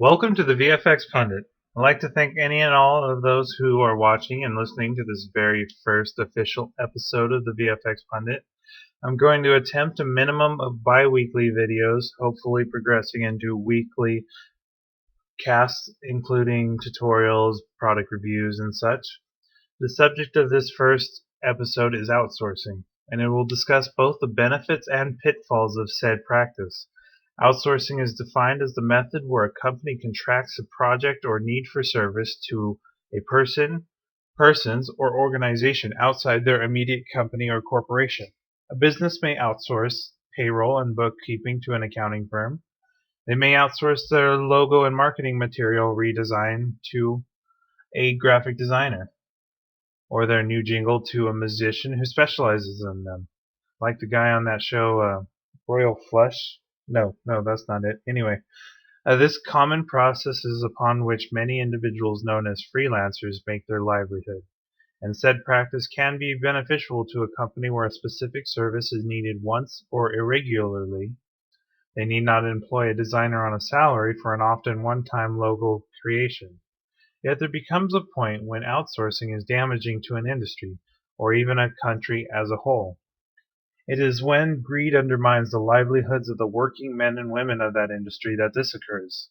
Welcome to the VFX Pundit. I'd like to thank any and all of those who are watching and listening to this very first official episode of the VFX Pundit. I'm going to attempt a minimum of bi-weekly videos, hopefully progressing into weekly casts including tutorials, product reviews, and such. The subject of this first episode is outsourcing, and it will discuss both the benefits and pitfalls of said practice. Outsourcing is defined as the method where a company contracts a project or need for service to a persons, or organization outside their immediate company or corporation. A business may outsource payroll and bookkeeping to an accounting firm. They may outsource their logo and marketing material redesign to a graphic designer, or their new jingle to a musician who specializes in them. Like the guy on that show, Royal Flush. No, that's not it. Anyway, this common process is upon which many individuals known as freelancers make their livelihood, and said practice can be beneficial to a company where a specific service is needed once or irregularly. They need not employ a designer on a salary for an often one-time logo creation. Yet there becomes a point when outsourcing is damaging to an industry, or even a country as a whole. It is when greed undermines the livelihoods of the working men and women of that industry that this occurs.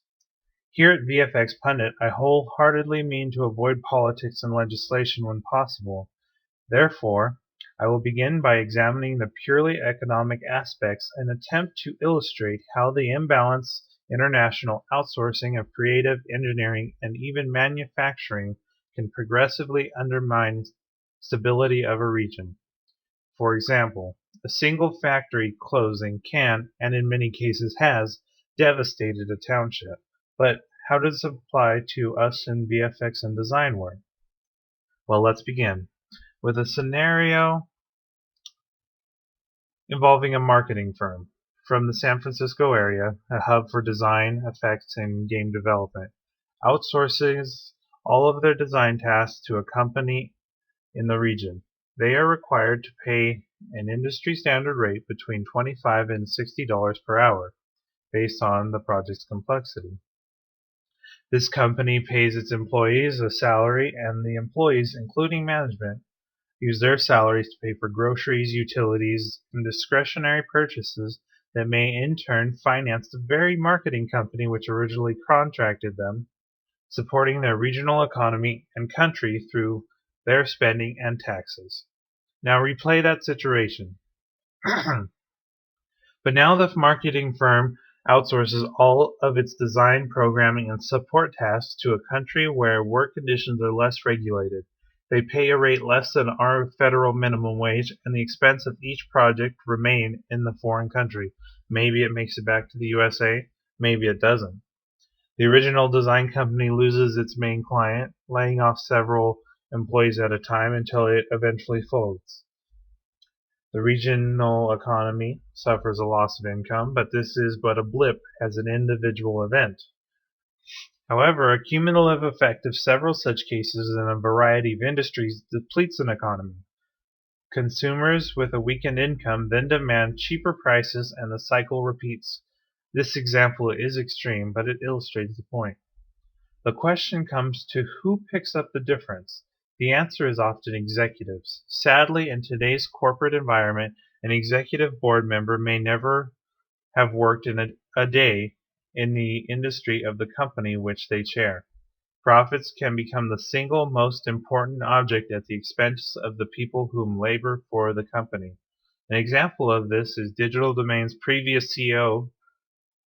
Here at VFX Pundit, I wholeheartedly mean to avoid politics and legislation when possible. Therefore, I will begin by examining the purely economic aspects and attempt to illustrate how the imbalanced international outsourcing of creative, engineering, and even manufacturing can progressively undermine stability of a region. For example, a single factory closing can, and in many cases has, devastated a township. But how does it apply to us in VFX and design work? Well, let's begin with a scenario involving a marketing firm from the San Francisco area, a hub for design, effects, and game development, outsources all of their design tasks to a company in the region. They are required to pay an industry standard rate between $25 and $60 per hour, based on the project's complexity. This company pays its employees a salary, and the employees, including management, use their salaries to pay for groceries, utilities, and discretionary purchases that may in turn finance the very marketing company which originally contracted them, supporting their regional economy and country through their spending and taxes. Now replay that situation. But now the marketing firm outsources all of its design, programming, and support tasks to a country where work conditions are less regulated. They pay a rate less than our federal minimum wage, and the expense of each project remain in the foreign country. Maybe it makes it back to the USA, maybe it doesn't. The original design company loses its main client, laying off several employees at a time until it eventually folds. The regional economy suffers a loss of income, but this is but a blip as an individual event. However, a cumulative effect of several such cases in a variety of industries depletes an economy. Consumers with a weakened income then demand cheaper prices, and the cycle repeats. This example is extreme, but it illustrates the point. The question comes to who picks up the difference. The answer is often executives. Sadly, in today's corporate environment, an executive board member may never have worked in a day in the industry of the company which they chair. Profits can become the single most important object at the expense of the people whom labor for the company. An example of this is Digital Domain's previous CEO,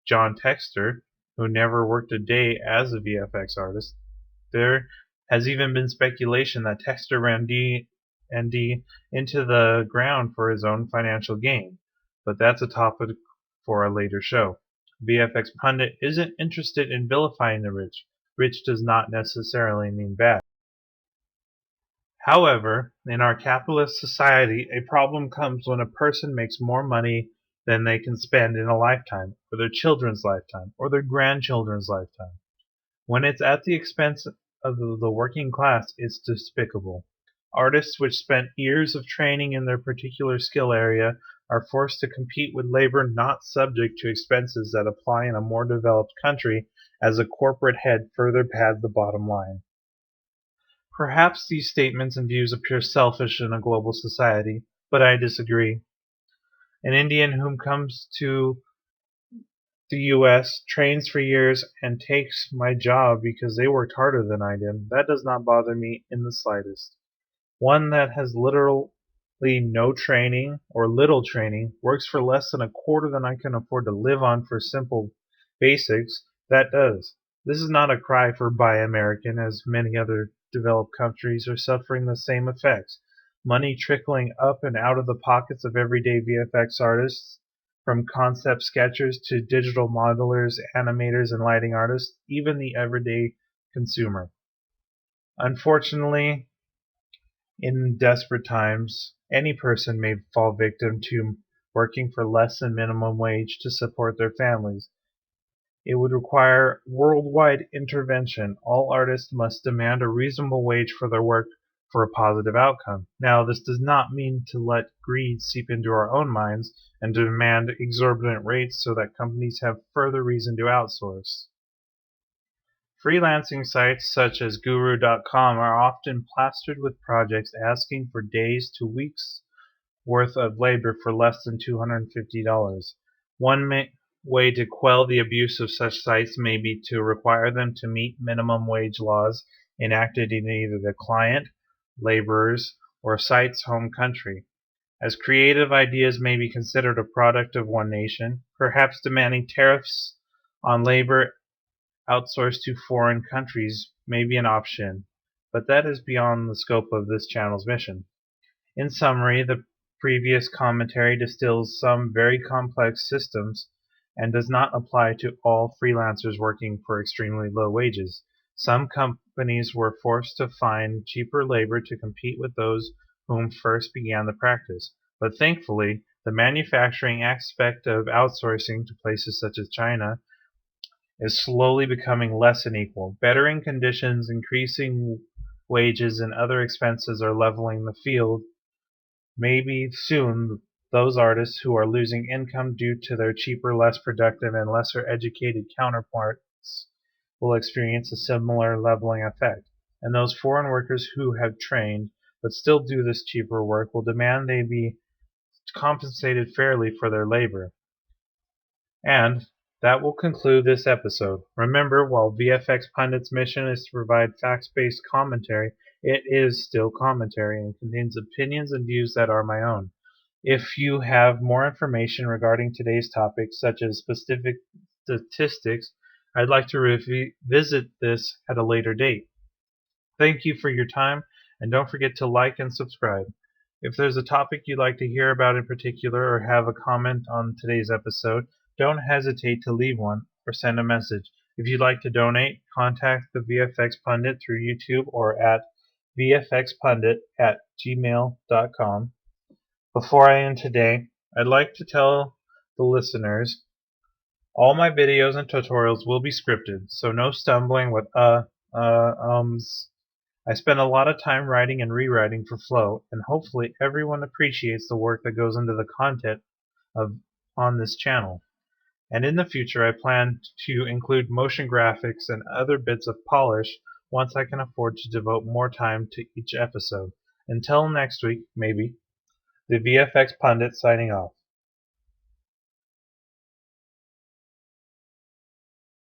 John Texter, who never worked a day as a VFX artist. There has even been speculation that Texter ran D&D into the ground for his own financial gain, but that's a topic for a later show. VFX Pundit isn't interested in vilifying the rich. Rich does not necessarily mean bad. However, in our capitalist society, a problem comes when a person makes more money than they can spend in a lifetime, or their children's lifetime, or their grandchildren's lifetime. When it's at the expense of the working class, it's despicable. Artists which spent years of training in their particular skill area are forced to compete with labor not subject to expenses that apply in a more developed country as a corporate head further pads the bottom line. Perhaps these statements and views appear selfish in a global society, but I disagree. An Indian who comes to the US, trains for years, and takes my job because they worked harder than I did, that does not bother me in the slightest. One that has literally no training or little training, works for less than a quarter than I can afford to live on for simple basics, that does. This is not a cry for Buy American, as many other developed countries are suffering the same effects. Money trickling up and out of the pockets of everyday VFX artists, from concept sketchers to digital modelers, animators, and lighting artists, even the everyday consumer. Unfortunately, in desperate times, any person may fall victim to working for less than minimum wage to support their families. It would require worldwide intervention. All artists must demand a reasonable wage for their work for a positive outcome. Now, this does not mean to let greed seep into our own minds and to demand exorbitant rates so that companies have further reason to outsource. Freelancing sites such as guru.com are often plastered with projects asking for days to weeks worth of labor for less than $250. One way to quell the abuse of such sites may be to require them to meet minimum wage laws enacted in either the client, laborers, or site's home country. As creative ideas may be considered a product of one nation, perhaps demanding tariffs on labor outsourced to foreign countries may be an option, but that is beyond the scope of this channel's mission. In summary, the previous commentary distills some very complex systems and does not apply to all freelancers working for extremely low wages. Some companies were forced to find cheaper labor to compete with those whom first began the practice, but thankfully, the manufacturing aspect of outsourcing to places such as China is slowly becoming less unequal. Bettering conditions, increasing wages, and other expenses are leveling the field. Maybe soon those artists who are losing income due to their cheaper, less productive, and lesser educated counterparts will experience a similar leveling effect. And those foreign workers who have trained but still do this cheaper work will demand they be compensated fairly for their labor. And that will conclude this episode. Remember, while VFX Pundit's mission is to provide facts-based commentary, it is still commentary and contains opinions and views that are my own. If you have more information regarding today's topic, such as specific statistics, I'd like to revisit this at a later date. Thank you for your time, and don't forget to like and subscribe. If there's a topic you'd like to hear about in particular or have a comment on today's episode, don't hesitate to leave one or send a message. If you'd like to donate, contact the VFX Pundit through YouTube or at vfxpundit@gmail.com. Before I end today, I'd like to tell the listeners all my videos and tutorials will be scripted, so no stumbling with ums. I spend a lot of time writing and rewriting for flow, and hopefully everyone appreciates the work that goes into the content on this channel. And in the future I plan to include motion graphics and other bits of polish once I can afford to devote more time to each episode. Until next week, maybe, the VFX Pundit signing off.